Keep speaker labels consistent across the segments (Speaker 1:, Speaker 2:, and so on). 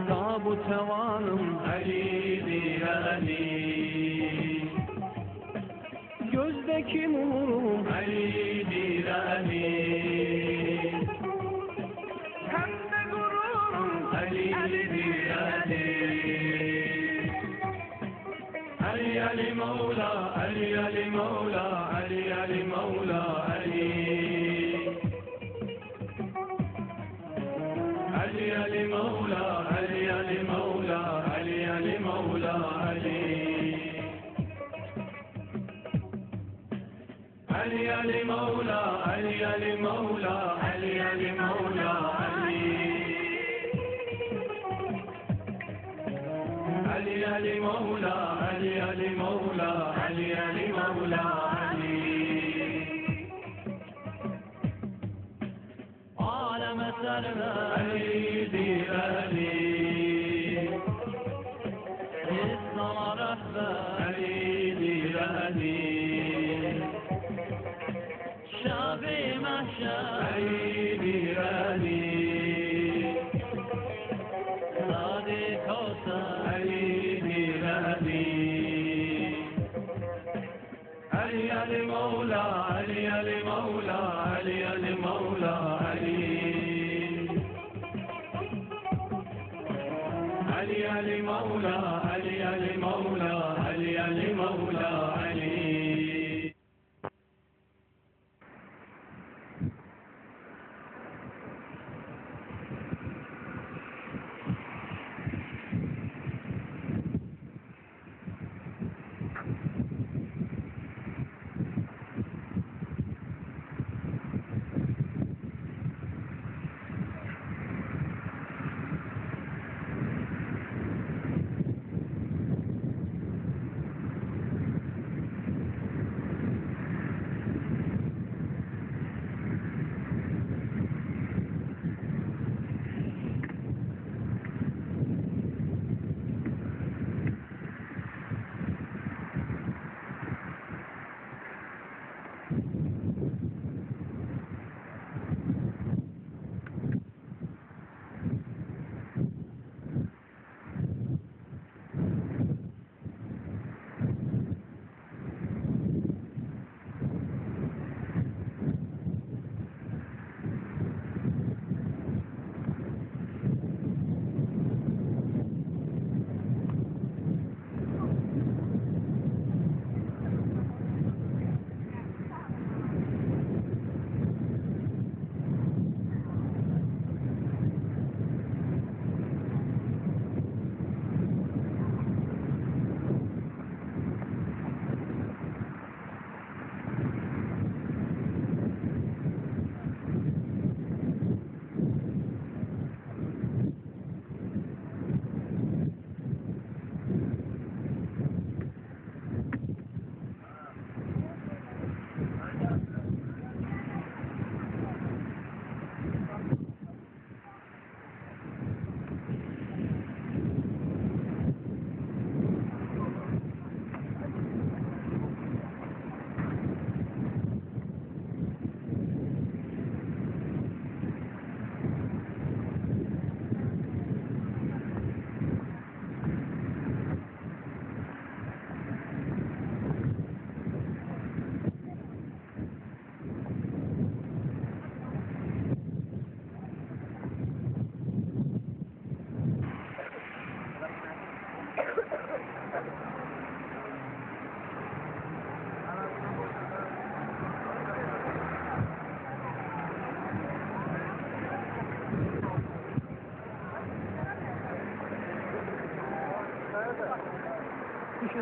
Speaker 1: Mevla bu tevanım Ali'dir Ali. Gözdeki nurum Ali'dir Ali. Hem de gururum Ali'dir Ali. Ali Ali Mevla, Ali Ali Mevla, Ali Ali Mevla, Ali. Ali Ali Mevla, Ali Ali Mevla, Ali Ali Mevla, Ali. Ali Ali Mevla, Ali Ali Mevla, Ali Ali Mevla, Ali. Ali Ali Mevla, Ali Ali Mevla, Ali Ali Mevla, Ali. Alem eserine Ali'dir Ali. İslam'a rehber Ali'dir Ali. Şafi mahşer Ali'dir Ali. Sadık olsa Ali'dir Ali. Ali Ali Mevla, Ali Ali Mevla, Ali Ali Mevla, Ali. Ali Ali Mevla, Ali Ali Mevla, Ali Ali Mevla, Ali.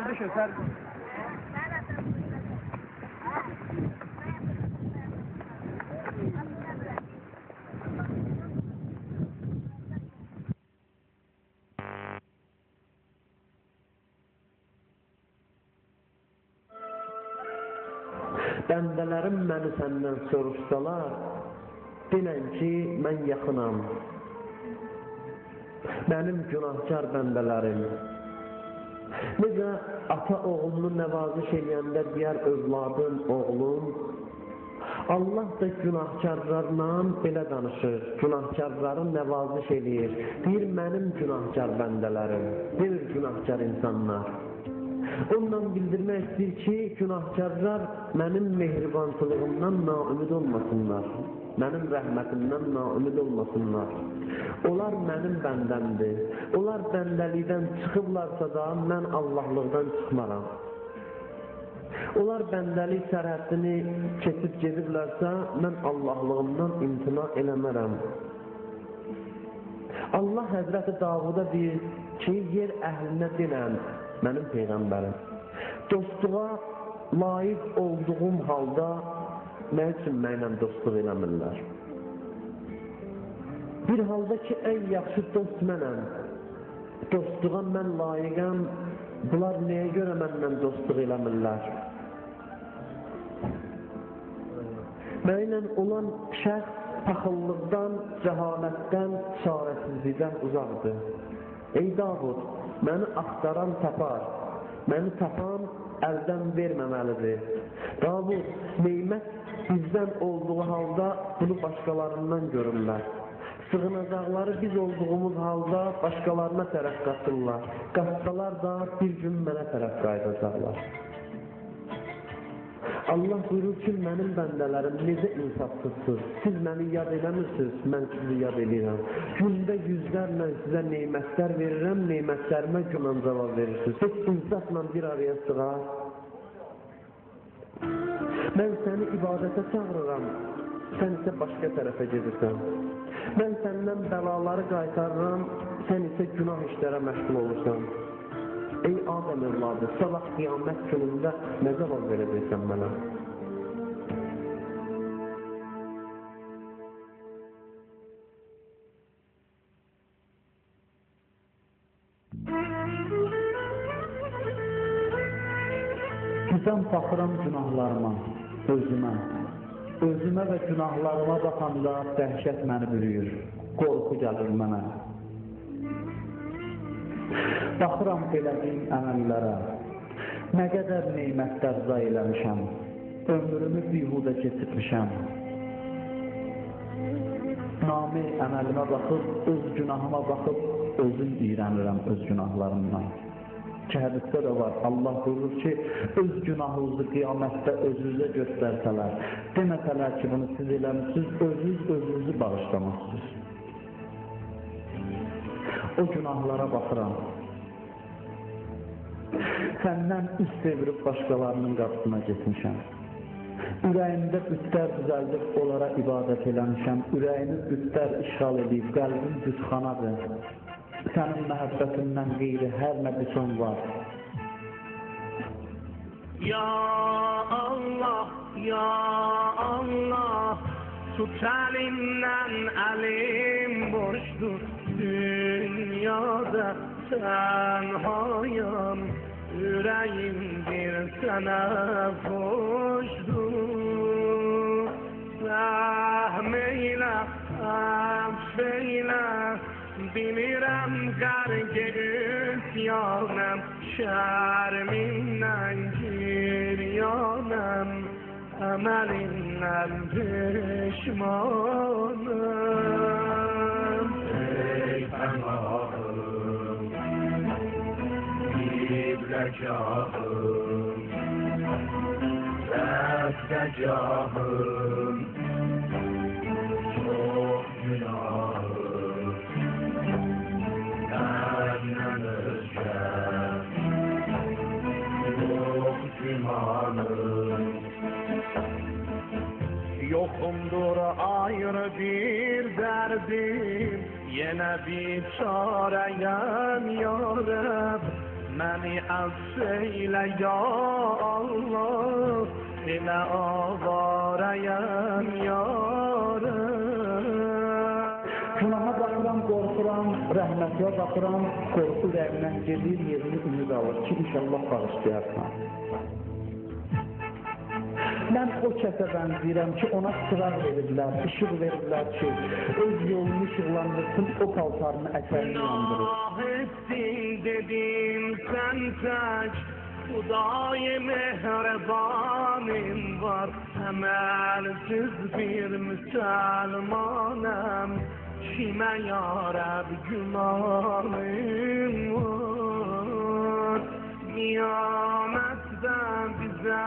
Speaker 2: Düşün sen.
Speaker 3: Bəndələrim məni səndən soruşsalar, bilən ki, mən yaxınam. Mənim günahkar bəndələrim. Necə ata oğlunu nəvaziş eləyəndə deyər övladın, oğlum, Allah da günahkarlarla belə danışır, günahkarların nəvaziş eləyir. Deyir, mənim günahkar bəndələrim, deyir, günahkar insanlar. Ondan bildirmək istəyir ki, günahkarlar mənim mehribansılığımdan naümid olmasınlar, mənim rəhmətimdən naümid olmasınlar. Onlar mənim bəndəmdir. Onlar bəndəlikdən çıxıblarsa da, mən Allahlıqdan çıxmaram. Onlar bəndəlik sərhəddini keçib gediblərsə, mən Allahlığımdan imtina eləmərəm. Allah Həzrəti Davuda deyir ki, yer əhlinə denən, mənim Peyğəmbərim, dostluğa layiq olduğum halda nə üçün mənlə dostluq eləmirlər? Bir halda ki, ən yaxşı dost mənəm, dostluğa mən layiqəm, bunlar nəyə görə məndən dostluq eləmirlər? Mənlə olan şəxs paxıllıqdan, cəhalətdən, çarəsizlikdən uzaqdır. Ey Davud, məni axtaran tapar, məni tapan əldən verməməlidir. Davud, neymət bizdən olduğu halda bunu başqalarından görürlər. Sığınacaqları biz olduğumuz halda başqalarına tərəf qaçırlar. Qaçsalar da bir gün mənə tərəf qayıdacaqlar. Allah buyurur ki, mənim bəndələrim necə insafsızsınız. Siz məni yad eləmirsiniz, mən sizi yad eləyirəm. Gündə yüzlərlə sizə neymətlər verirəm, neymətlərimə güman cavab verirsiniz. Heç insafla bir araya sığar. Mən səni ibadətə çağırıram, sən isə başqa tərəfə gedirsən. Mən səndən bəlaları qaytarıram, sən isə günah işlərə məşğul olursan. Ey Adəm övladı, sabah qiyamət günündə nə cavab verəcəksən mənə?
Speaker 2: Bizdən baxıram günahlarıma, özümə və günahlarıma baxanda dəhşət məni bürüyür, qorxu gəlir mənə. Baxıram elədiyim əməllərə, nə qədər neymətlər zay eləmişəm, ömrümü bihudə keçirmişəm. Nami əməlimə baxıb, öz günahıma baxıb, özüm iyrənirəm öz günahlarımdan. Ki, hədisdə də var, Allah buyurur ki, öz günahınızı qiyamətdə özünüzə göstərsələr, deməsələr ki, bunu siz eləmişsiniz, özünüzü bağışlamışsınız. O günahlara baxıram. Səndən üst çevirib başqalarının qapısına getmişəm. Ürəyimdə bütlər düzəldib onlara ibadət eləmişəm. Ürəyini bütlər işğal edib, qəlbim bütxanadır. Sənin məhəbbətindən qeyri hər nə bütün var.
Speaker 1: Ya Allah, ya Allah, tut əlimdən əlim boşdur. Dünyada tənhayam, ürəyim bir sənə xoşdur. Rəhm eylə, əff eylə, bilirəm qərqə üsyanəm, şərmindən giryanəm, əməlindən pişmanım. Ey Pənahım, İbrəkahım, Rəstəcahım, çox günahım, məndən özgə, yox gümanım. Yoxumdur ayrı bir dərdim, yenə bir çarəyəm ya Rəbb. Məni əfv eylə ya Allah, elə avarəyəm ya Rəbb.
Speaker 2: Günaha baxıram, qorxuram, rəhmətə baxıram, qorxu rəhmət gedir, yerini ümid alır ki, inşallah bağışlayarsan. Mən o kəsə bənzəyirəm ki, ona çıraq verirlər, işıq verirlər ki, öz yolunu işıqlandırsın, o paltarını əsərini yandırır.
Speaker 1: Günah etsin dedim sən tək, Hudai mehrebanim var, temelsiz bir Müslümanım. Kime yarab günahım var? Kıyamette bize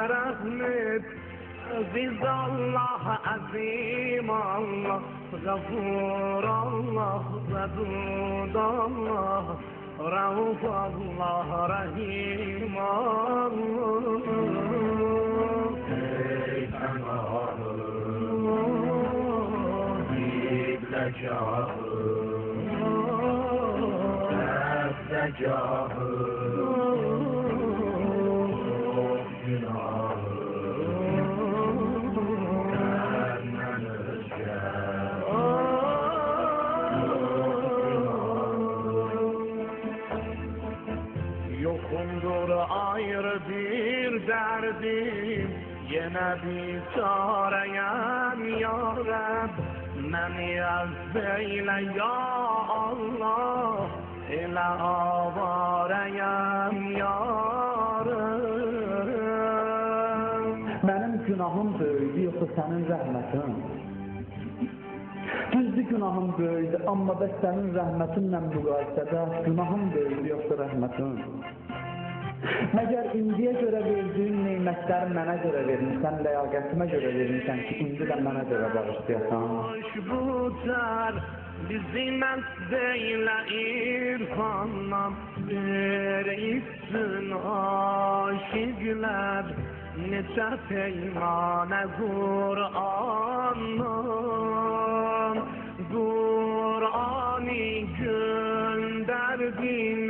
Speaker 1: rahmet, aziz Allah, azim Allah, gafur Allah, vedud Allah, Rauf Allah, Rahim Allah.
Speaker 4: Ey Allah'ım, İblecahım, Ebdecahım, günahım, senden özge.
Speaker 1: Yokumdur ayrı bir derdim, yine bir çareyem ya Rab. Məni əzzəyle ya Allah, elə avarəyəm ya Rab.
Speaker 2: Mənim günahım böyüdü, yoxsa sənin rəhmətin? Düzdür günahım böyüdü, amma bəs sənin rəhmətinlə müqayisədə günahım böyüdü, yoxsa rəhmətin? Məgər indiyə görə verdiyin neymətləri mənə görə vermişsən, ləyaqətimə görə vermişsən ki, indi də mənə görə bağışlayasan.
Speaker 1: Boşbutar bizi məst eylə irfanla, bir içsin aşıqlər, neçə peymanə Qur'andan. Qur'anı göndərdin,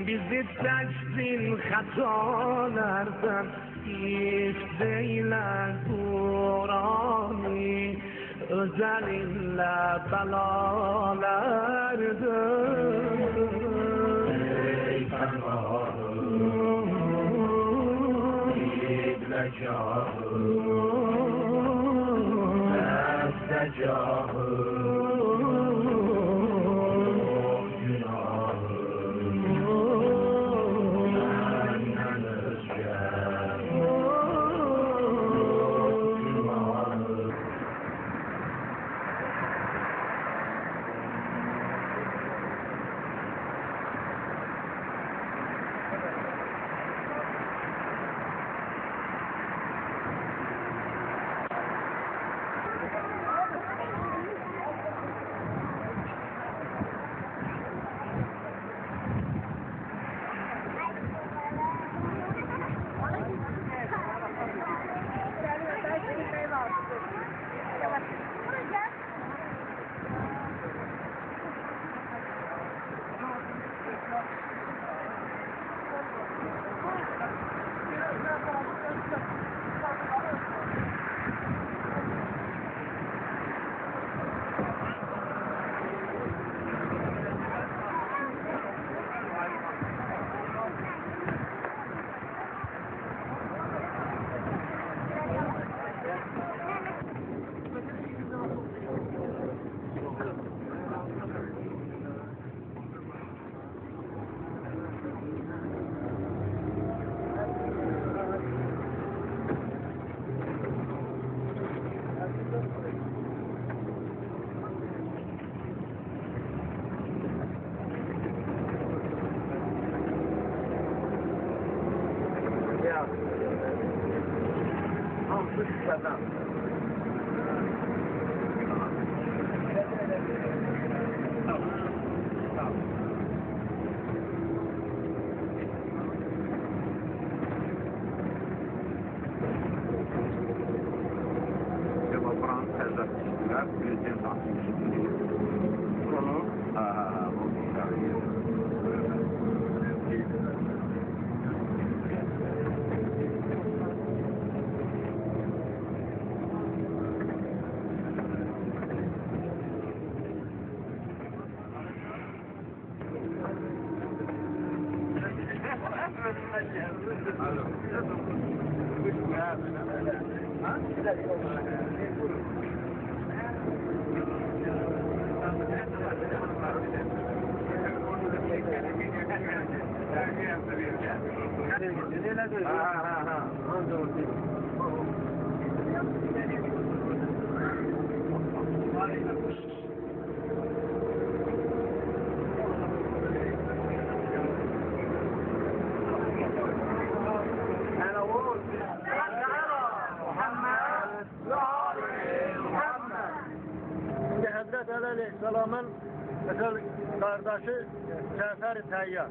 Speaker 1: bizi çəksin xətalərdən, hifz eylə Qur'anı, özəlinlə bəlalərdən.
Speaker 4: Ey Allah'ım, İblecahım, Ebdecahım,
Speaker 3: Ancaq Həzrət Əli Əleyhisselamın qardaşı Cəfər Təyyar.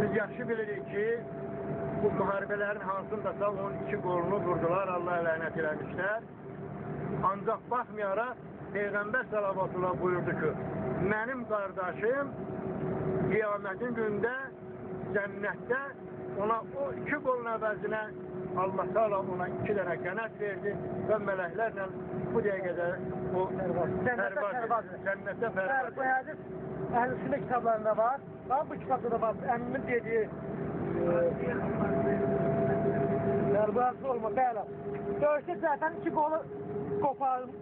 Speaker 3: Biz yaxşı bilirik ki, bu müharibələrin hansındasa onun iki qolunu vurdular, Allah lənət eləmişlər. Ancaq baxmayaraq, Peyğəmbər salavatullah buyurdu ki, mənim qardaşım qiyamətin gündə cənnətdə ona o iki qolun əvəzinə Allah Teala ona 2 dənə qənət verdi və mələklərlə bu dəqiqədə o cənnətdə fərvaz. Bu hədis Əhl-i Sünnə kitablarında var. Bu kitabda da var. Əmmin dediyi fərvazı olma, bəli. Döyüşdə Cəfərin 2 qolu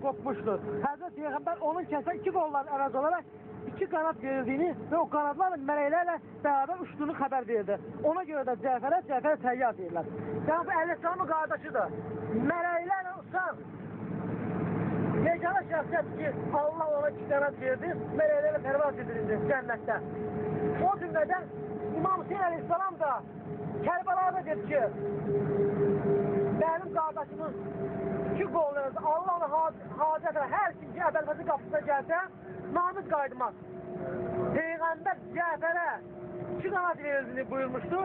Speaker 3: qopmuşdur. Həzrət Peyğəmbər onun kəsə 2 qolların əvəz olaraq 2 qanat verildiyini və o qanatlarla mələklərlə bərabər uçduğunu xəbər verdi. Ona görə də Cəfər Təyyar deyirlər. Yəni bu Əleyhisselamın qardaşıdır. Mələklərlə uçan yeganə şəxsiyyət ki, Allah ona 2 qanat verdi, mələklərlə pərvaz edildi cənnətdə. O cümlədən İmam Hüseyin Əleyhisselam da Kərbalada dedi ki, mənim qardaşımın 2 qollarınız Allah ona hacətlə hər kim ki, əbəlfəzi qapısına gəlsə, namız qaydımaz. Peyğəmbər Cəfərə 2 qanat verildiyini buyurmuşdu.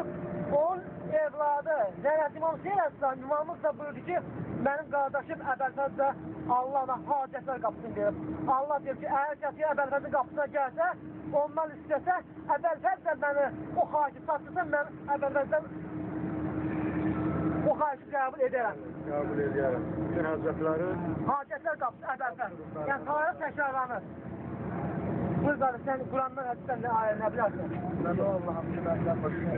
Speaker 3: Onun evladı Zərət İmam Hüseyin Əleyhisselam imamımız da buyurdu ki, mənim qardaşım əbəlfəzdə Allah ona hacətlər qapısını verir. Allah deyir ki, əgər kəsi əbəlfəzin qapısına gəlsə, ondan istəsə, əbəlfəz də məni o xahişi satırsa, mən əbəlfəzdən o xahişi qəbul edərəm. Qəbul edərəm. Bütün həzrətləri hacətlər qapısı əbəlfəz. Yəni, tarix təkrarlanır. Buyur qardaş, sən Qurandan, hədisdən nə ayə, nə bilərsən? Mən o Allah'ım ki, məndən başına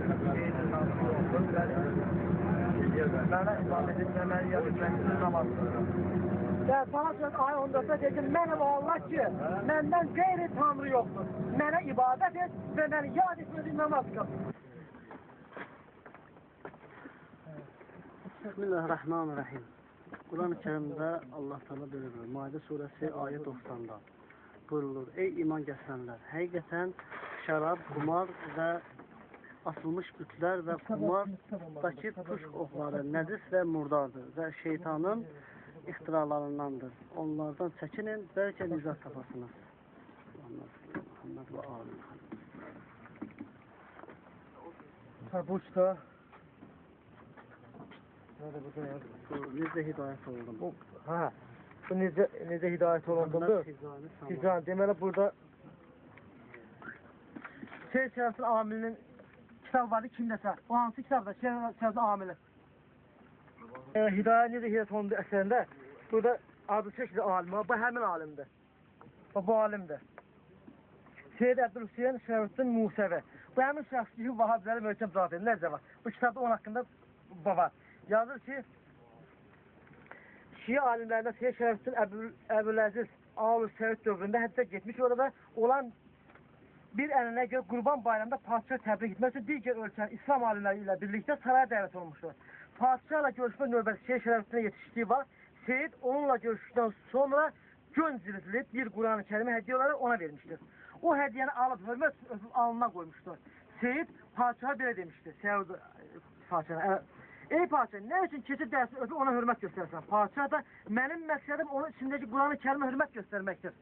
Speaker 3: mənə ibadət etməməni yapışməsinin namazdır. Və sana söz ayə 14'də dedim, mənim o Allah ki, məndən qeyri tanrı yoxdur. Mənə ibadət et və məni yad etmədiyin namaz qıl.
Speaker 5: Bismillahirrahmanirrahim. Quran-ı Kərimdə Allah Teala belə buyurur. Maidə surəsi ayə 90'da buyurulur. Ey iman gətirənlər, həqiqətən şərab, qumar və asılmış bütlər və qumardakı tuş oxları nəcis və murdardır və şeytanın ixtiralarındandır. Onlardan çəkinin, bəlkə nicat tapasınız. Muhammed və amin.
Speaker 3: Bu da
Speaker 5: necə hidayət oldum?
Speaker 3: Bu necə hidayət olunduğundur? Hicran, deməli burada Şərəfin amilinin kitab vardı kimdəsə. O hansı kitabda Şərəfin amili? Hidayət necə hidayət olunduğu əsərində burada adı çəkili alim var. Bu həmin alimdir. Bu alimdir. Seyyid Əbdülhüseyin Şərəfin Musəvi. Bu həmin şəxs ki, Vahabiləri möhkəm cavab edir. Necə var? Bu kitabda onun haqqında var. Yazır ki, Şii alimlərindən Seyyid Şərəfin Əbüləziz Ağul-Səud dövründə hətta getmiş orada olan bir əlinə görə Qurban bayramında padişah təbrik etmək üçün digər ölkənin İslam alimləri ilə birlikdə saraya dəvət olmuşdur. Padişahla görüşmə növbəsi Seyyid Şərəfin yetişdiyi var. Seyyid onunla görüşdükdən sonra gön cildli bir Quran-ı Kərimi hədiyyə olaraq ona vermişdir. O hədiyyəni alıb hörmət alnına qoymuşdur. Seyyid padişaha belə demişdir. Səud padişahına. Ey padişah, nə üçün keçid dərsi öpüb ona hörmət göstərsən? Padişah da mənim məqsədim onun içindəki Quran-ı Kərimə hörmət göstərməkdir.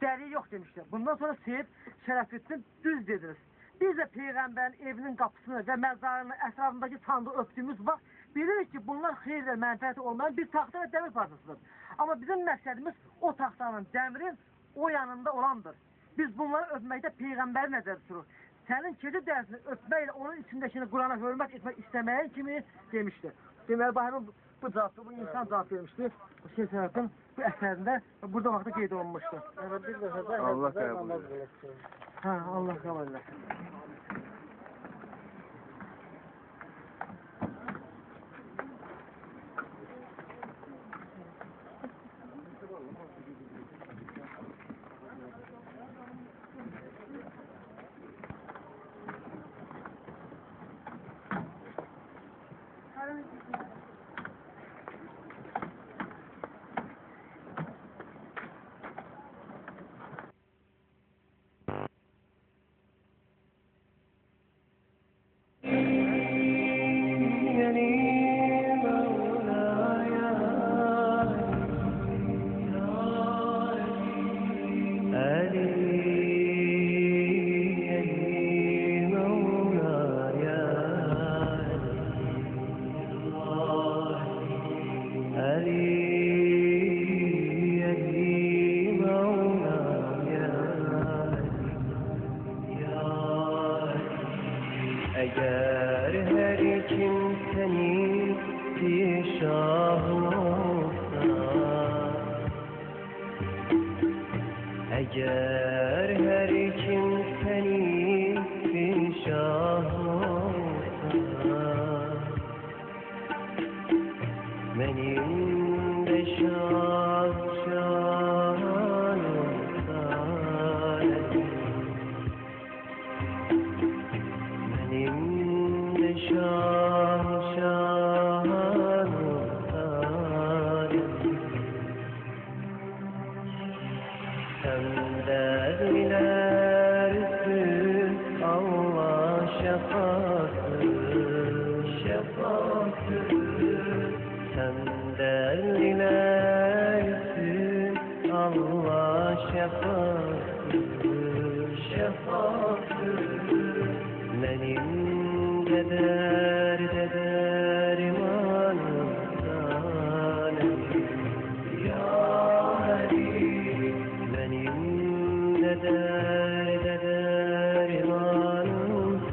Speaker 3: Dəriyi yox demişdir. Bundan sonra Seyyid Şərəfüddin düz dediniz. Biz də Peyğəmbərin evinin qapısını və məzarının ətrafındakı sandığı öpdüyümüz vaxt bilirik ki, bunlar xeyir və mənfəəti olmayan bir taxta və dəmir parçasıdır. Amma bizim məqsədimiz o taxtanın, dəmirin o yanında olandır. Biz bunları öpməkdə Peyğəmbəri nəzərdə tuturuq. Sənin keçid dərsini öpməklə onun içindəkini Qurana hörmət etmək istəməyin kimi demişdir. Deməli, bu cavabda, bu insan cavab vermişdir. Bu Seyyid Şərəfin bu əsərində burada vaxtda qeyd olunmuşdur.
Speaker 5: Allah qəbul etsin.
Speaker 3: Allah qəbul etsin. Eğer her kimsenin bir şahı olsa, eğer her kimsenin bir şahı olsa, benim de şah olsa, benim de şah olsa, sen derlersin Allah şefaatı, sen derlersin Allah şefaatı, benim de dermanım sanem ya Ali, benim de dermanım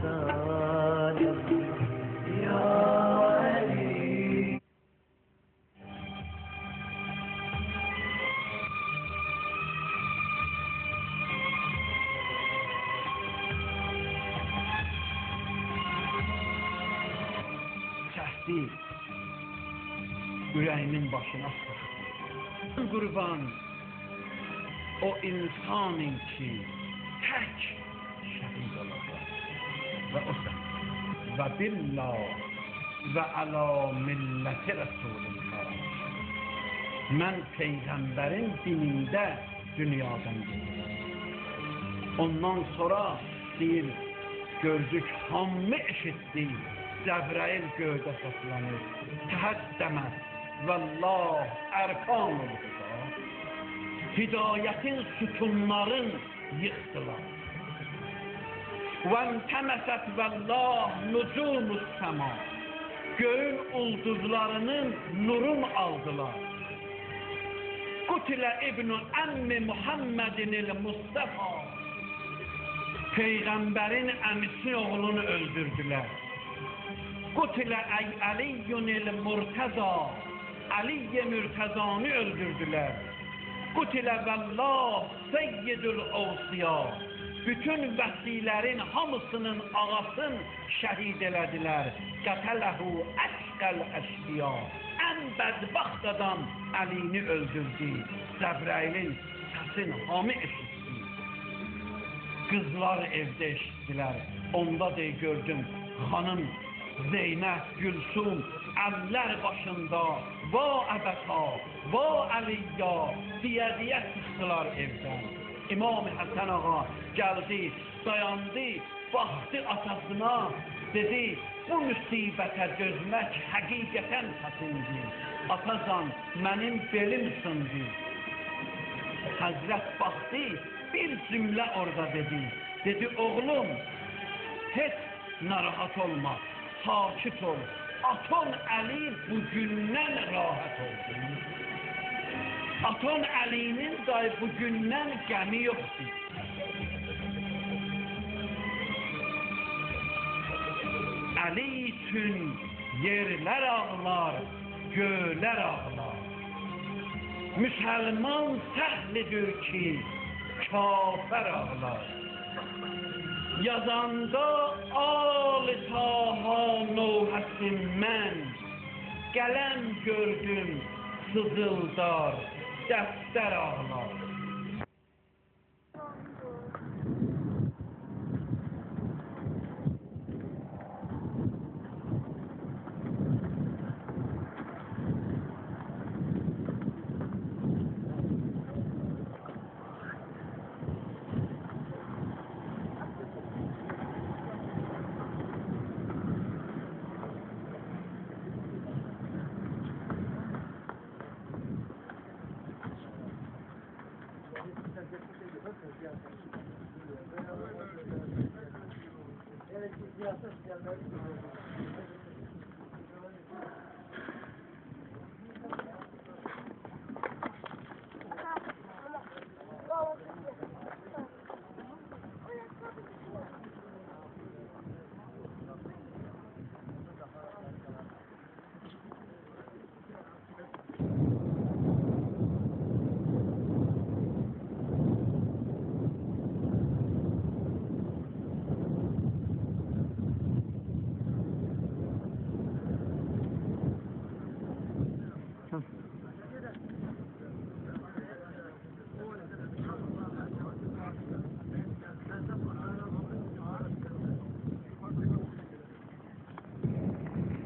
Speaker 3: sanem ya Ali.
Speaker 6: Çəkdi ürəyimin başına sıx. Qurban o insanın ki tək şəhid olacaq və o sən və billah və əla milləti Rəsulullah. Mən Peyğəmbərin dinində dünyadan gedirəm. Ondan sonra deyir, gördük, hamı eşitdi. Cəbrəil göydə səslənir. Təhəddəməz vəllah ərkan olduqa. Hidayətin sütunların yıxdılar. Vəntəməsət vəllah nucumus səma. Göyün ulduzlarının nurun aldılar. Qutilə İbn-i Əmmi Muhammedinil Mustafa. Peyğəmbərin əmisi oğlunu öldürdülər. Qutilə Əliyyunil Murtəza. Aliyə Mürtəzanı öldürdülər. Qutilə vəllah Seyyidül Avsiya. Bütün vəsilərin hamısının ağasını şəhid elədilər. Qətələhu əşqəl əşqiya. Ən bədbəxt adam Əlini öldürdü. Cəbrəilin səsini hamı eşitdi. Qızlar evdə eşitdilər. Onda de gördüm xanım Zeynəb, Gülsum, əllər başında, va əbəta, va əliyya, diyə çıxdılar evdən. İmam Həsən ağa gəldi, dayandı, baxdı atasına, dedi, bu müsibətə dözmək həqiqətən çətindir. Atacan, mənim belim sındı. Həzrət baxdı, bir cümlə orada dedi. Dedi, oğlum, heç narahat olma. Sakit ol. Aton Əli bugündən rahat olsun. Aton Əlinin day bugündən qəmi yoxdur. Əli üçün yerlər ağlar, göylər ağlar. Müsəlman səhlidir ki, kafər ağlar. Yazanda al-i taha novhəsin mən, qələm gördüm sızıldar, dəftər ağlar.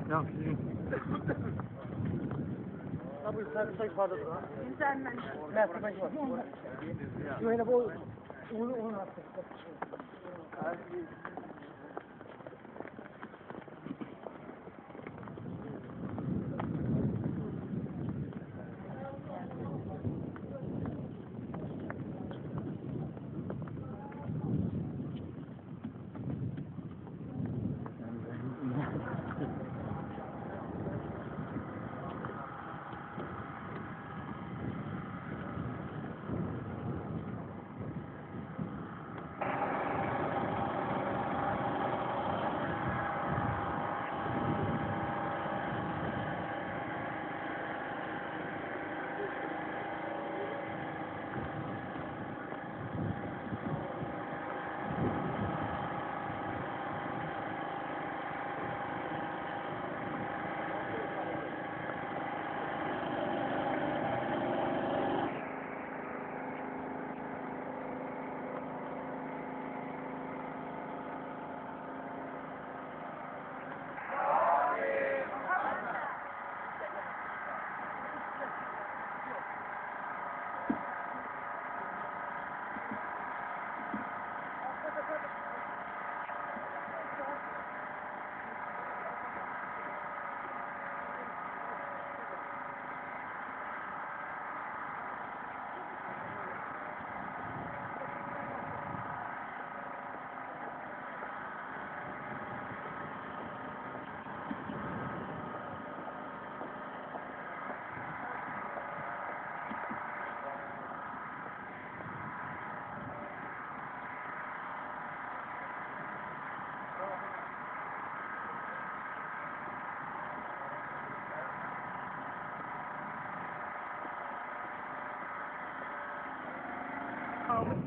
Speaker 5: Ha bu servisler yukarıdadır ha.
Speaker 7: Güzelmen.
Speaker 5: Mertebe var. Şöyle bu onu attık.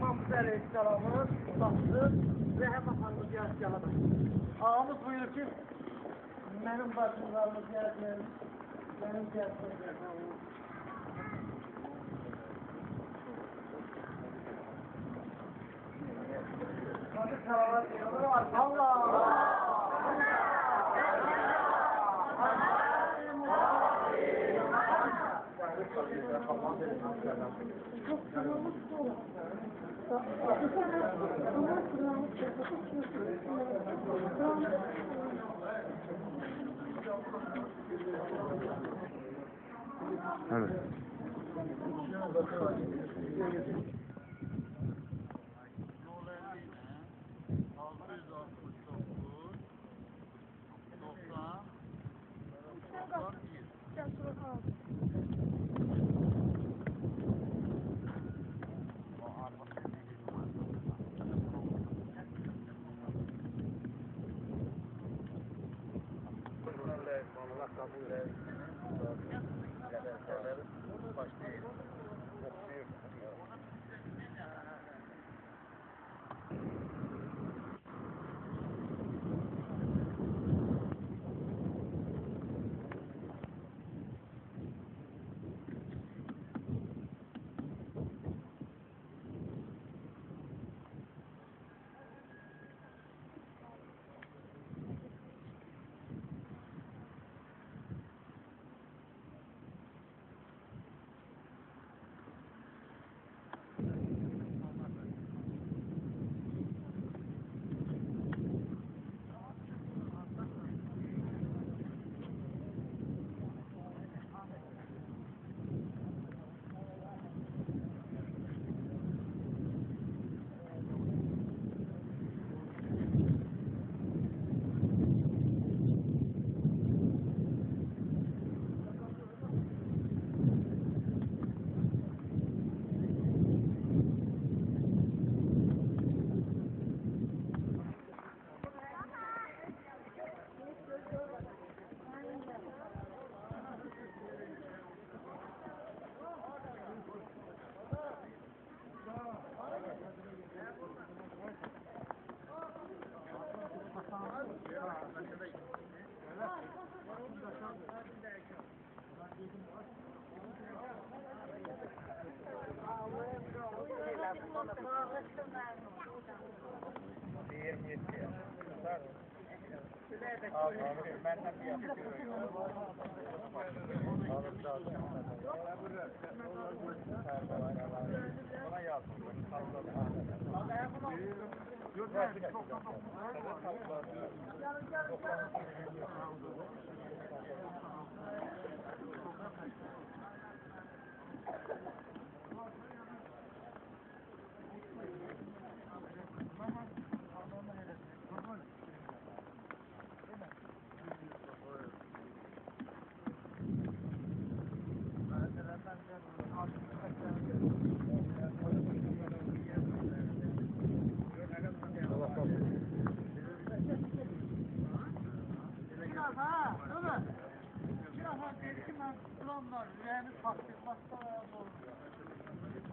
Speaker 5: Mahmud Aleyhisselam'ın babası ve hem efendim ziyaret yaladı. Ağamız buyurur ki, benim başımlarımı ziyaret edin, benim ziyaret edin. Hadi salavat diyorlar var. Allah!
Speaker 3: Evet.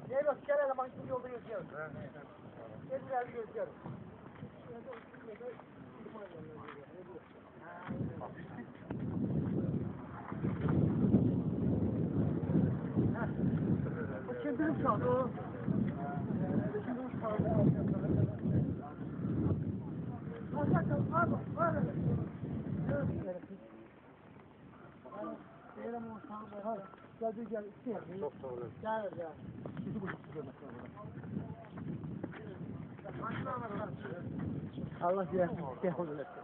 Speaker 5: Gel bak, gel hele, bak şimdi yolda gözüyor. Gel biraz gözüyor. Bu kimdir çaldı o? Kimdir çaldı? Pardon, pardon. Gel. Çok sağ olun. Gel. Allah ziyaretini kabul etsin.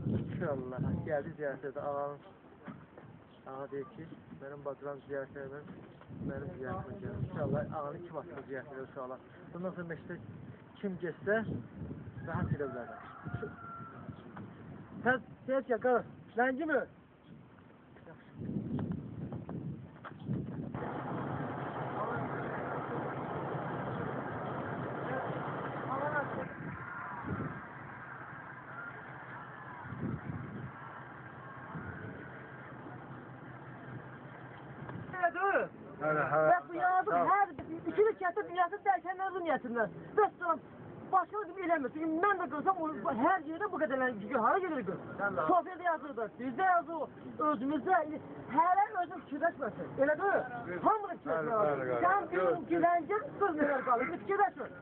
Speaker 5: İnşallah. Geldi ziyarete de ağam. Ağa deyir ki, benim bacıram ziyaret edemez. Benim ziyaretime gelir. İnşallah ağanı 2 vaxtda ziyaret eder inşallah. Bundan sonra meşte kim geçse rahat edə bilərlər. Ses yakar. Rengi mi? Bak bu yazık her ikili kağıtta dünyası derkenler dünyasından. Mesela başka bir eləmir. Çünkü ben de görsem her yerde bu kadar hara gelir gör. Sofyada yazılır, bizde yazılır, özümüzde. Her özüm fikirleşmesin. Öyle değil mi? Hamını fikirleşmesin. Sen bir güvence kız neler kalır, bir fikirleşmesin.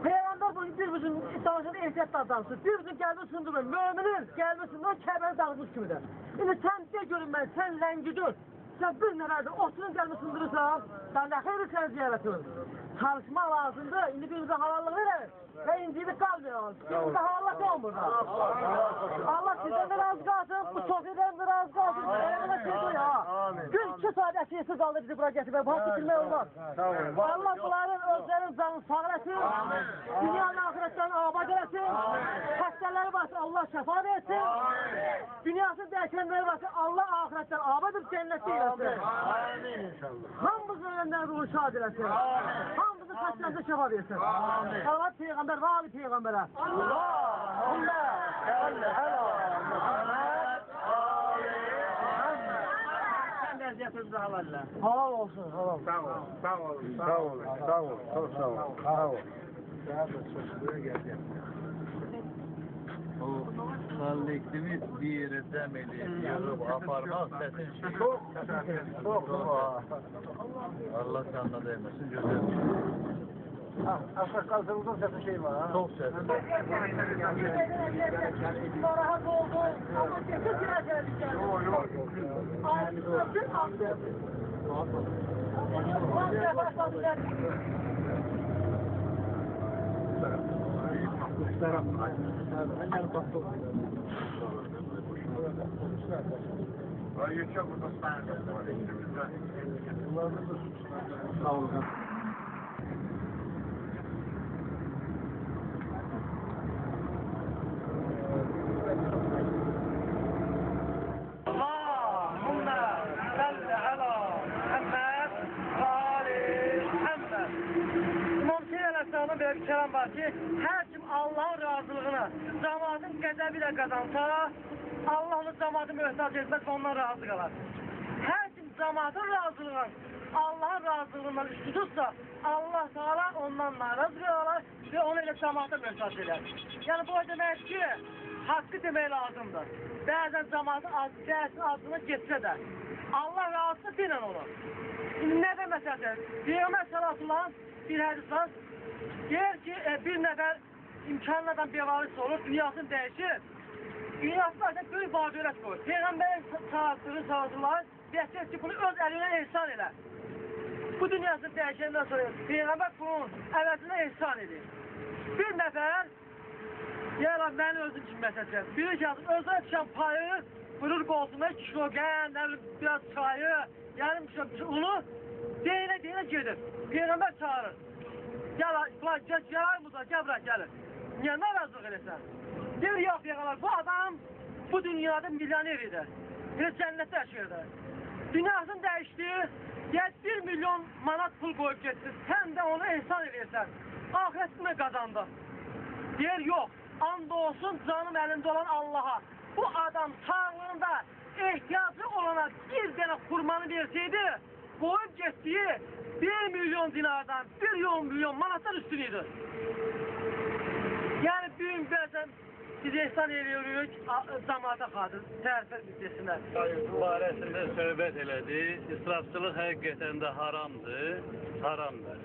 Speaker 5: Peygamber bu birimizin savaşında ehtiyatlı adamsın. Birimizin gelme sındırır. Müminin gelme sındırır, Kəbəni dağıtmış kimi de. Şimdi sen de görün ben, sen rengidir. Sen bir nerede oturun gelme sındırırsan, sen de hayır sen ziyaretin. Çalışma lazımdı. Şimdi birimize havallık verir. Ve incilik kalmıyor. Birimize havallık olmur. Allah sizden de razı kalsın. Bu Sofya'dan da razı kalsın. Eyvallah şey ya. Gün 2 saat eşeğsiz kaldı bizi buraya getirmeye. Bu bitirmeye olmaz. Allah bunların özlerin canını sağ etsin. Dünyanın ahiretten abad etsin. Hastaları varsa Allah şefa versin. Dünyasını değişenleri varsa Allah ahiretten abad edip cennette eylesin. Hamımızın önünden ruhu şad eylesin. Hamımızın hastalarına şefa versin. Salavat peygamber ve Ali peygambere. Allahümme salli ala Muhammed sen de eziyetimizi halallah. Halal olsun, halal.
Speaker 3: Sağ olun, sağ olun, sağ olun, sağ olun, çok sağ olun, sağ olun.
Speaker 2: O sallıklimi bir yere demeli, yığıp aparmaz sesin şey.
Speaker 3: Çok.
Speaker 2: Allah canına değmesin, güzel.
Speaker 3: Aşağı kaldığımızda sesi şey var ha.
Speaker 2: Çok ses.
Speaker 5: Rahat oldu. Ama kesin geleceğiz.
Speaker 3: Yok.
Speaker 5: Böyle bir kelam var ki, her kim Allah'ın razılığını, cemaatin qəzəbi kazansa, Allah onu cemaatin mühtaç etmez ve ondan razı kalar. Her kim cemaatin razılığını, Allah'ın razılığından üstü tutsa, Allah Teala ondan narazı kalar ve onu ile cemaate mühtaç eder. Yani bu demek ki, hakkı demek lazımdır. Bazen cemaatin adını geçse de, Allah razı dinle onu. Şimdi ne demesədir? Peyğəmbər sallallahu bir hadis var. Der ki bir nefer imkanlardan bevaris olur, dünyasını değişir. Dünyasında da böyük vacibət qoyur. Peyğəmbərin çağırdılar, deyəcək ki, bunu öz əlinə ehsan elə. Bu dünyasını dəyişəndən sonra Peyğəmbər bunun əvəzinə ehsan edir. Bir nəfər, yəni məni özüm kimi məsələcək, bir yazın özünə düşən payı, vurur qolsuna 2 kilo qən, biraz çayı, yəni unu deyilə gedir. Peyğəmbər çağırır. Gələr burada, gəl bura, gəlir. Niyə narazılıq eləsən? Deyir, yox, Peyğəmbər, bu adam bu dünyada milyoner idi. Bir cənnətdə yaşayırdı. Dünyasını dəyişdi, 1 milyon manat pul qoyub getsin, sən də onu ehsan edirsən. Ahirətini qazandı. Deyir, yox, and olsun canım əlində olan Allaha. Bu adam sağlığında ehtiyacı olana bir dənə kurmanı verseydi, qoyub getdiyi 1 milyon dinardan 1 milyon manatdan üstün idi. Yəni, büyün bəzən biz ehsan ediyoruz, zamada xadır, tərifə desinlər.
Speaker 7: Barəsində söhbət elədi, israfçılıq həqiqətən də haramdır, haramdır.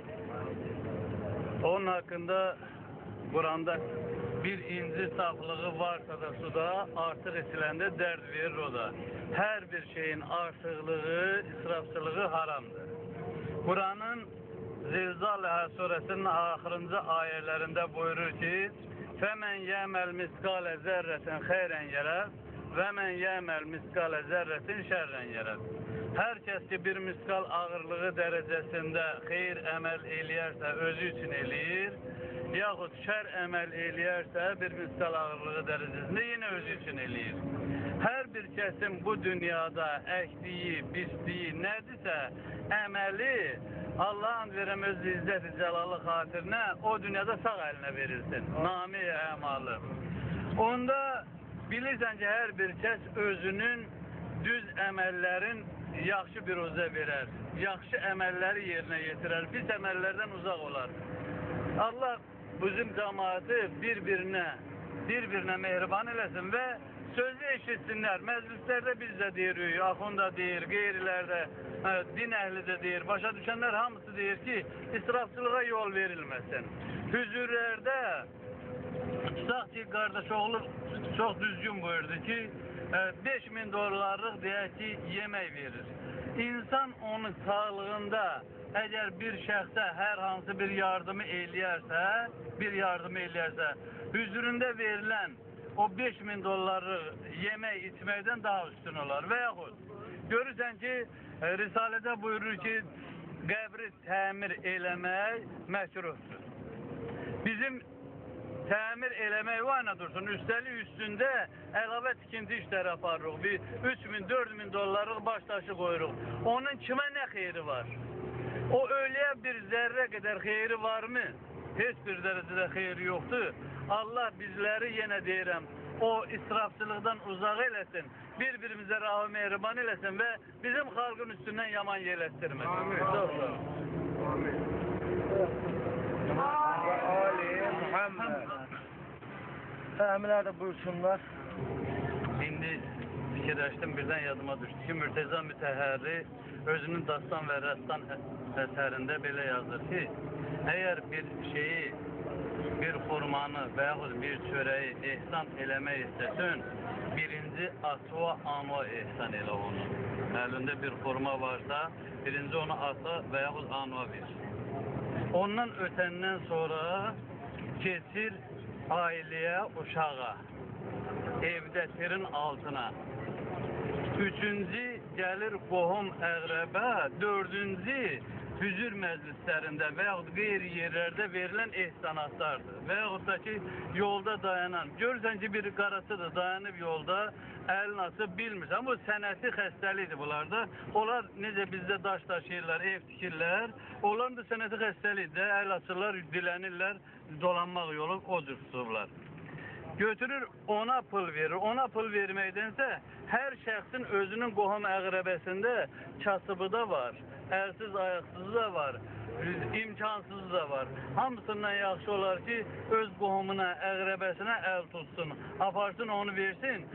Speaker 7: Onun haqqında Quranda bir inci saflığı varsa da suda artıq içiləndə dərd verir o da. Hər bir şeyin artıqlığı, israfçılığı haramdır. Quranın Zilzal surəsinin axırıncı ayələrində buyurur ki, فَمَنْ يَعْمَلْ مِسْقَالَ زَرَّةٍ خَيْرًا يَرَى وَمَنْ يَعْمَلْ مِسْقَالَ زَرَّةٍ شَرًّا يَرَى. Hər kəs ki, bir miskal ağırlığı dərəcəsində xeyir əməl eləyərsə, özü üçün eləyir, yaxud şər əməl eləyərsə, bir miskal ağırlığı dərəcəsində yenə özü üçün eləyir. Hər bir kəsin bu dünyada əkdiyi, biçdiyi nədirsə, əməli Allah'ın verəm öz izzət-i cəlalı xatirinə o dünyada sağ əlinə verilsin. Nami əmalı. Onda bilirsən ki, hər bir kəs özünün düz əməllərin yaxşı bir uzə verər. Yaxşı əməlləri yerinə yetirər. Pis əməllərdən uzaq olar. Allah bizim cəmaatı bir-birinə mehriban eləsin və sözü eşitsinlər. Məclislərdə biz də deyirik, axund da deyir, qeyrilərdə, din əhli də deyir, başa düşənlər hamısı deyir ki, israfçılığa yol verilməsin. Hüzürlərdə tutaq ki, qardaşoğlu çox düzgün buyurdu ki, 5.000 dollarlıq deyək ki, yemək verir. İnsan onun sağlığında əgər bir şəxsə hər hansı bir yardımı eləyərsə, hüzüründə verilən o 5.000 dollarlıq yemək içməkdən daha üstün olar. Və yaxud görürsən ki, Risalədə buyurur ki, qəbri təmir eləmək məkruhdur. Bizim təmir eləmək var nə dursun, üstəlik üstündə əlavə tikinti işləri aparırıq. Bir 3.000-4.000 dollarlıq baş daşı qoyuruq. Onun kimə nə xeyri var? O ölüyə bir zərrə qədər xeyri varmı? Heç bir dərəcədə xeyri yoxdur. Allah bizləri yenə deyirəm, o israfçılıqdan uzaq eləsin, bir-birimizə rahı mehriban eləsin və bizim xalqın üstündən yaman yerləşdirməsin. Amin.
Speaker 3: Əmilər də buyursunlar.
Speaker 7: İndi fikirləşdim, birdən yadıma düşdü ki, Mürtəza Mütəhərri özünün Dastan və Rəstan əsərində belə yazır ki, əgər bir şeyi, bir xurmanı və yaxud bir çörəyi ehsan eləmək istəsən, birinci asva anva ehsan elə onu. Əlində bir xurma varsa, birinci onu asa və yaxud anva ver. Ondan ötəndən sonra keçir ailəyə, uşağa, evdəkirin altına. Üçüncü gəlir qohum əqrəbə, dördüncü hüzür məclislərində və yaxud qeyri yerlərdə verilən ehsanatlardır. Və yaxud da ki, yolda dayanan. Görürsən ki, bir qarasıdır, dayanıb yolda, əlini açıb bilmirsən. Bu sənəti xəstəlikdir bunlarda. Onlar necə bizdə daş daşıyırlar, ev tikirlər. Onların da sənəti xəstəlikdir. Əl açırlar, dilənirlər, dolanmaq yolu o cür tutublar. Götürür, ona pul verir. Ona pul verməkdənsə, hər şəxsin özünün qohum əqrəbəsində kasıbı da var. Əlsiz, ayaqsızı da var, imkansızı da var. Hamısından yaxşı olar ki, öz qohumuna, əqrəbəsinə əl tutsun, aparsın, onu versin.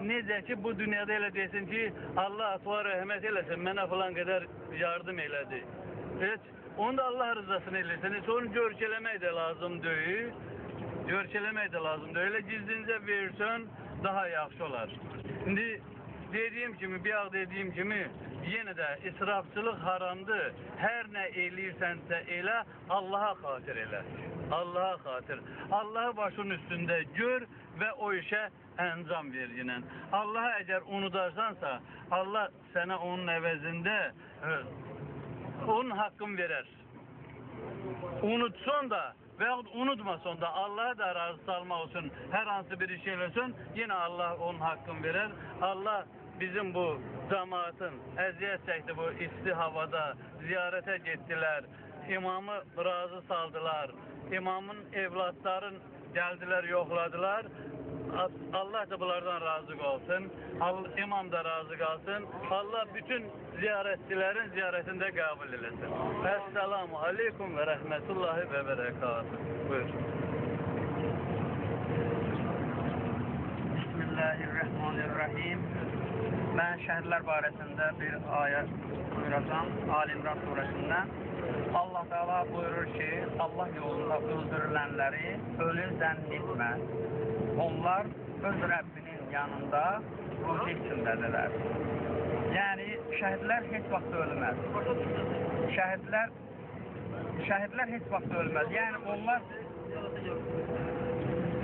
Speaker 7: Necə ki, bu dünyada elə desin ki, Allah atva rəhmət eləsin, mənə falan qədər yardım elədi. Heç, onu da Allah rızasını eləsin, heç onu görkələmək də lazım deyil. Görkələmək də lazım deyil. Elə gizlincə versən, daha yaxşı olar. İndi dediyim kimi, bir ağ dediyim kimi, yenə də israfçılıq haramdır. Hər nə eləyirsənsə elə, Allaha xatir elə. Allaha xatir. Allahı başın üstündə gör və o işə əncam ver yenə. Allaha əgər unudarsansa, Allah sənə onun əvəzində onun haqqını verər. Unutsun da və yaxud unutmasın da Allah'a da razı salmaq üçün hər hansı bir iş eləsin, yenə Allah onun haqqını verər. Allah bizim bu cəmaatın əziyyət çəkdi bu isti havada, ziyarətə getdilər, imamı razı saldılar, imamın evlatların gəldilər, yoxladılar. Allah da bunlardan razı qalsın, imam da razı qalsın. Allah bütün ziyaretçilerin ziyaretinde kabul eləsin. Esselamu aleyküm ve rahmetullahi ve berekatuhu. Buyur.
Speaker 8: Bismillahirrahmanirrahim. Ben şehirler barəsində bir ayet buyuracağım. Ali İmran surəsindən. Allah Teala buyurur ki, Allah yolunda öldürülenleri ölü zənn etmə. Onlar öz Rəbbinin yanında ruh içindədirlər. Yani şəhidlər heç vaxt ölməz. Şəhidlər heç vaxt ölməz. Yani onlar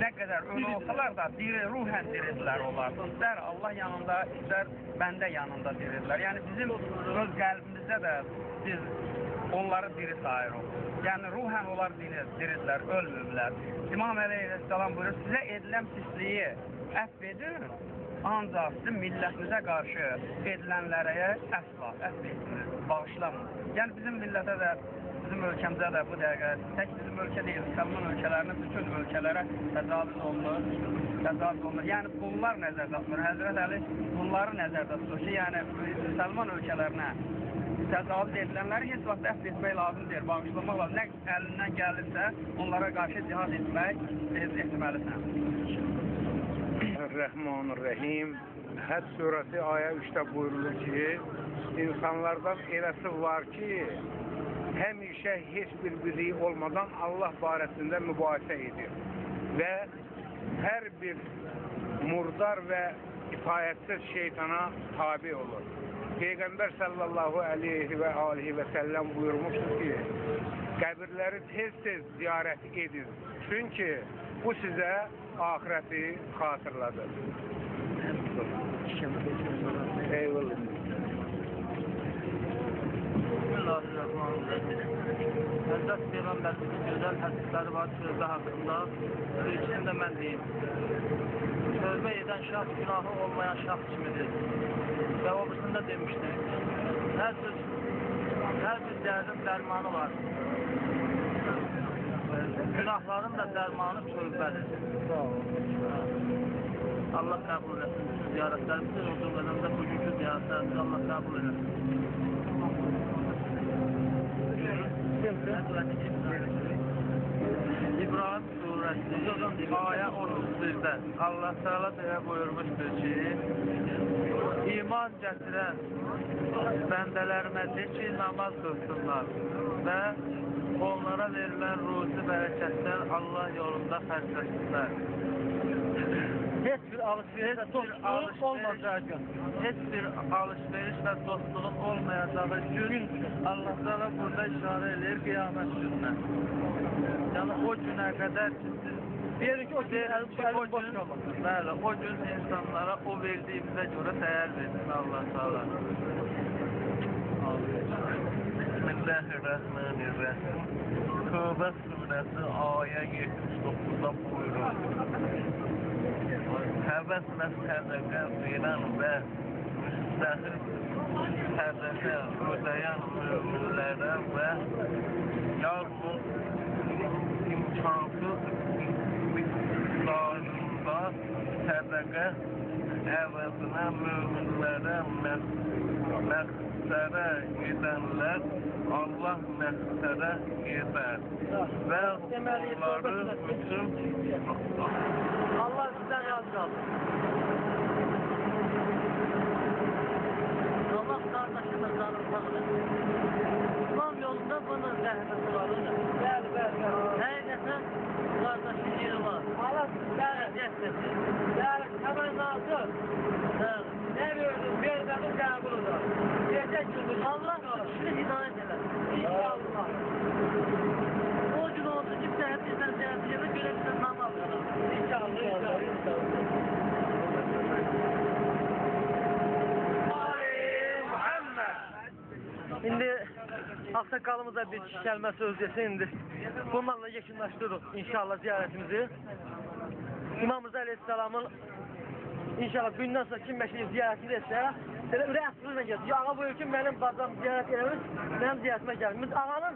Speaker 8: ne kadar ölü olsalar da ruhen diridirlər onlar. İster Allah yanında, ister bende yanında diridirlər. Yani bizim öz qəlbimizdə də biz onları diri sayırıq. Yani ruhen onlar diridirlər, ölmürlər. İmam Aleyhisselam buyurur, size edilen pisliği əffedin. Ancaq sizin millətimizə qarşı edilenlərə əsla əff etmir, bağışlamır. Yəni bizim millətə də, bizim ölkəmizə də bu dəqiqə, tək bizim ölkə deyil, Müslüman ölkələrinin bütün ölkələrə təcavüz olunur. Yəni bunlar nəzərdə tutulur. Həzrət Əli bunları nəzərdə tutulur ki, yəni Müslüman ölkələrinə təcavüz edilenləri heç vaxt əff etmək lazımdır, bağışlamaq lazım. Nə əlindən gəlirsə, onlara qarşı cihad etmək etməlisən.
Speaker 9: Rahmanirrahim. Həd surəsi ayə 3'də buyurulur ki, insanlardan eləsi var ki, həmişə heç bir birliyi olmadan Allah barəsində mübahisə edir və hər bir murdar və itaətsiz şeytana tabi olur. Peygamber sallallahu aleyhi ve sellem buyurmuştur ki, qəbirləri tez-tez ziyaret edin. Çünkü bu size ahireti hatırladır. Eyvallah.
Speaker 8: Bismillahirrahmanirrahim. Həzrət Peyğəmbərimizin gözəl hədisləri var sözü haqqında. İkisini də mən deyim. Tövbə edən şəxs günahı olmayan şəxs kimidir. Və o birisində demişdir. Hər bir dərdin dərmanı var. Günahların da dərmanı tövbədir. Allah qəbul etsin. Ziyarətlərimizi o cümlədə bugünkü ziyarətlərimizi Allah qəbul etsin. İbrahim suresi aya 31'de Allah Teala böyle buyurmuştur ki, iman getiren bendelerime de ki namaz kılsınlar ve onlara verilen ruzi bereketler Allah yolunda xərcləsinlər. Hiçbir alışveriş ve dostluğun olmayacağı gün. Hiçbir alışveriş ve dostluğun olmayacağı gün Allah Teala burada işare edilir kıyamet gününe. Yani o güne kadar diyelim ki o gün insanlara o verdiğimize göre değer versin Allah Teala.
Speaker 9: Bismillahirrahmanirrahim. Tövbe suresi aya 79'da buyurur. Həvəs və sədəqə verən və müstəhil sədəqə ödəyən müminlərə və yardım imkansız miktarında sədəqə əvəzinə müminlərə məqsərə edənlər Allah məqsərə edər və onları bütün
Speaker 8: Allah sizden razı kalsın. Allah kardeşimiz canımızda. İslam yolunda bunun zəhməti var. Bəli. Həqiqətən kardeşin yeri var. Allah sizden əziyyət etsin. Yəni, həmən
Speaker 5: olsun. Ne gördün? Vermenin qəbuludur. Gerçek gündür. Allah sizi hidayet eder. İnşallah. O gün olsun ki səhət bizdən ziyarət edib, görə bizdən namaz qılar. İnşallah. İndi ağsaqqalımıza bir kəlmə söz desin indi. Bunlarla yekunlaşdırırıq inşallah ziyarətimizi. İmam-ı Aleyhisselamın inşallah gündən sonra kim məşəyi ziyarətini etsə, belə ürək asılığına gəlsin. Ağa buyur ki, mənim bacam ziyarət eləmiş, mənim ziyarətimə gəlmiş. Biz ağanın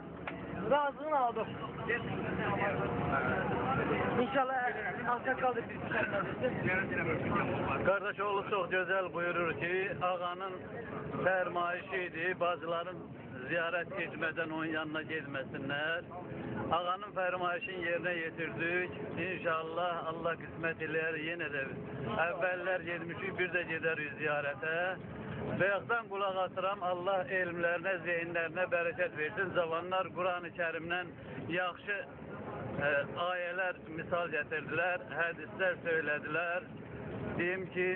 Speaker 5: razılığını aldıq. İnşallah ağsaqqal bir kəlmə desin.
Speaker 7: Qardaşoğlu çox gözəl buyurur ki, ağanın fərmayişiydi, bacıların ziyarət etmədən onun yanına gelməsinlər. Ağanın fərmayişini yerinə yetirdik. İnşallah Allah qismət eləyər, yenə də əvvəllər gelmişik, bir də gedərik ziyarətə. Bəyəqdən qulaq asıram, Allah elmlərinə, zehinlərinə bərəkət versin. Zavanlar Quran-ı Kərimdən yaxşı ayələr misal gətirdilər, hədislər söylədilər. Deyim ki,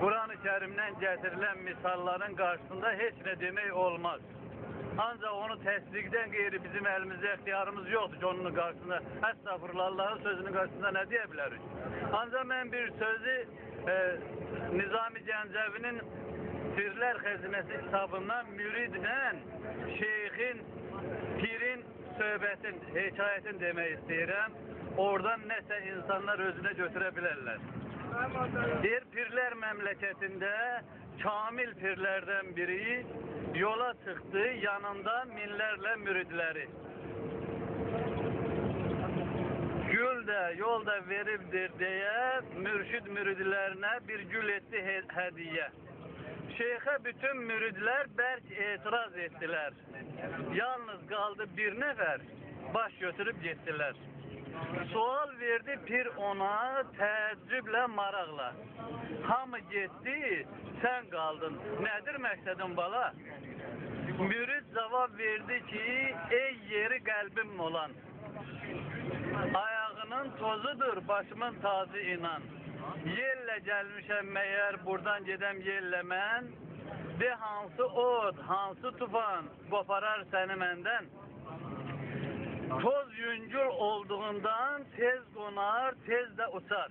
Speaker 7: Quran-ı Kərimdən gətirilən misalların qarşısında heç nə demək olmaz. Ancaq onu təsdiqdən qeyri bizim əlimizdə ixtiyarımız yoxdur ki, onun qarşısında, əstəğfurullah, Allahın sözünün qarşısında nə deyə bilərik? Ancaq mən bir sözü Nizami Gəncəvinin Pirlər Xəzinəsi kitabından müridlə şeyxin, pirin söhbətin, hekayətin demək istəyirəm. Oradan nəsə insanlar özünə götürə bilərlər. Deyir, Pirlər məmləkətində kamil pirlərdən biri yola çıxdı, yanında minlərlə müridləri. Gül də yolda veribdir deyə mürşid müridlərinə bir gül etdi hədiyyə. Şeyxə bütün müridlər bərk etiraz etdilər. Yalnız qaldı bir nəfər, baş götürüb getdilər. Sual verdi pir ona təəccüblə, maraqla. Hamı getdi, sən qaldın. Nədir məqsədin bala? Mürid cavab verdi ki, ey yeri qəlbim olan. Ayağının tozudur başımın tacı inan. Yellə gəlmişəm məyər buradan gedəm yellə mən. De hansı od, hansı tufan qoparar səni məndən. Toz yüngül olduğundan tez qonar, tez də uçar.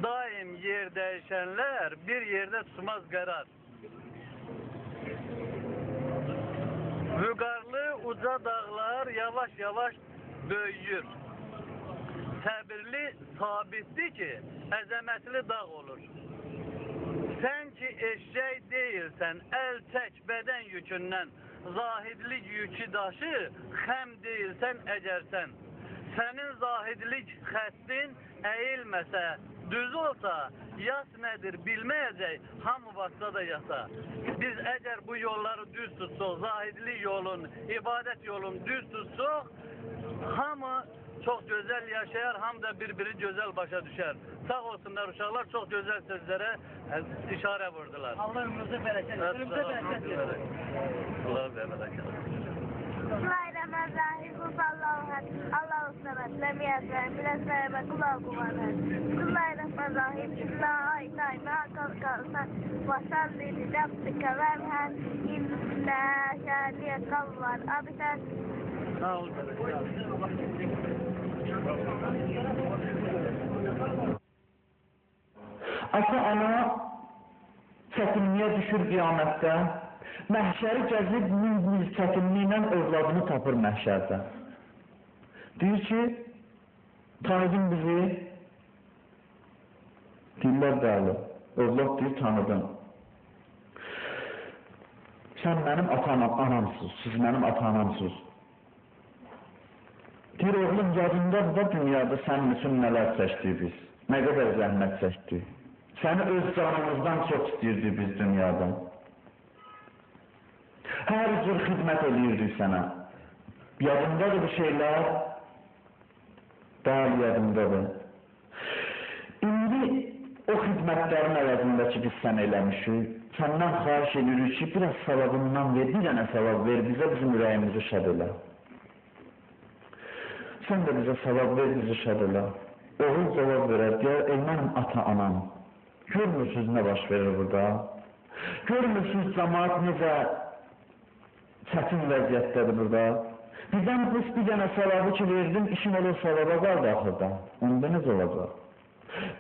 Speaker 7: Daim yer dəyişənlər bir yerdə tutmaz qərar. Vüqarlı uca dağlar yavaş yavaş böyüyür. Səbirli sabitdir ki, əzəmətli dağ olur. Sən ki eşşək deyilsən, əl çək bədən yükündən. Zahidlik yükü daşı, xəm deyilsən əgərsən. Sənin zahidlik xəttin əyilməsə, düz olsa, yas nədir bilməyəcək, hamı vaxtda da yasa. Biz əgər bu yolları düz tutsoq, zahidlik yolun, ibadət yolun düz tutsoq, hamı çox gözəl yaşayar, ham da bir-biri gözəl başa düşər. Sağ olsunlar uşaqlar, çox gözəl sözlərə işarə vurdular.
Speaker 5: Allah ömrünüzə bərəkət, ömrünüzə bərəkət verir.
Speaker 7: Allah bərəkət.
Speaker 10: Bismillahirrahmanirrahim. Allahu samad, lem yelid ve lem yulad, Allahu kufuven. Bismillahirrahmanirrahim. İnna a'tayna kal-kawsar ve salli li rabbika wanhar. İnna şani'eke huvel abtar.
Speaker 5: Sağ olun.
Speaker 2: Ata-ana çətinliyə düşür qiyamətdə, məhşəri gəzib min çətinliklə övladını tapır məhşərdə. Deyir ki, tanıdın bizi, deyirlər bəli, övlad deyir, tanıdın. Sən mənim ata-anamsız, siz mənim ata-anamsız. Deyir, oğlum, yadındadır da dünyada sənin üçün nələr çəkdik biz, nə qədər zəhmət çəkdik. Səni öz canımızdan çox istəyirdik biz dünyadan. Hər cür xidmət edirdik sənə. Yadındadır bu şeylər? Bəli, yadındadır. İndi o xidmətlərin əvəzində ki, biz sənə eləmişik, səndən xahiş edirik ki, biraz savabından ver, bir dənə savab ver, bizə bizim ürəyimizi şəd elə. Sən də bizə savab ver, bizi şəd elə. Oğul cavab verər, deyər, ey mənim ata-anam, Görmürsünüz nə baş verir burada? Görmürsünüz cəmaat necə çətin vəziyyətdədir burada? Bizdən bir dənə savabı ki verdim, işin olur savaba qaldı axırda. Onda necə olacaq?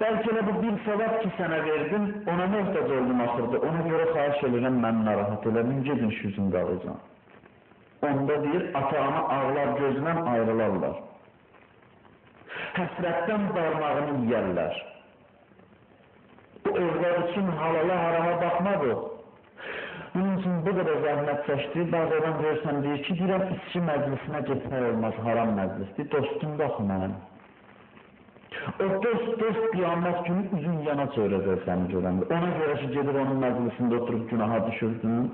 Speaker 2: Bəlkə elə bu bir savab ki sənə verdim, ona möhtac oldum axırda. Ona görə xahiş edirəm, mən narahat elədim, gedin şüzün qalacaq. Onda deyir, ata-ana ağlar gözdən ayrılarlar. Həsrətdən barmağını yiyərlər. Bu evlər üçün halala harama baxmadı. Bunun üçün bu qədər zəhmət çəkdi, bazen görsən deyir ki, deyirəm, içki məclisinə getmək olmaz, haram məclisdir, dostum baxı mənim. O dost qiyamət günü üzün yana çevrəcək səni görəndə. Ona görə ki, gedir onun məclisində oturub günaha düşürdün.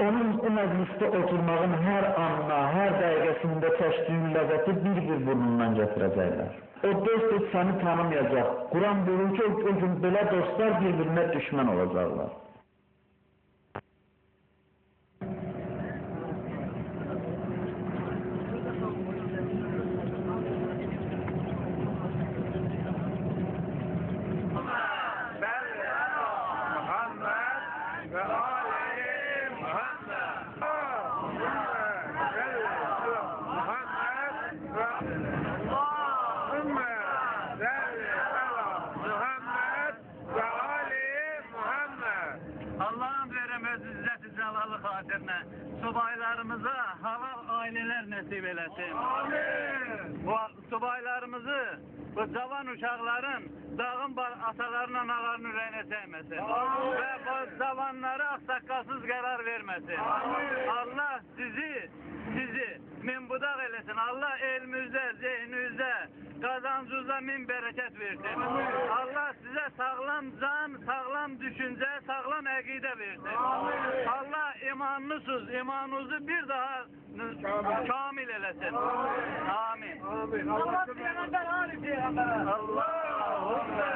Speaker 2: Onun o məclisdə oturmağın hər anına, hər dəqiqəsində çəkdiyin ləzzəti bir burnundan gətirəcəklər. O dost səni tanımayacaq. Quran buyurur ki, o gün belə dostlar bir-birinə düşmən olacaqlar.
Speaker 7: Subaylarımıza halal aileler nasip eləsin. Bu subaylarımızı, bu cavan uşaqların dağın atalarının analarının ürəyinə səyməsin. Və bu cavanlara saqqalsız qərar verməsin. Allah sizi minbudaq eləsin. Allah elmizdə, zehninizdə, qazancınızda min bərəkət versin. Allah sizə sağlam can, sağlam düşüncə, sağlam əqidə versin. Allah imanınızı bir daha kamil eləsin. Amin. Allah Peyğəmbər Ali Peyğəmbər. Allahümme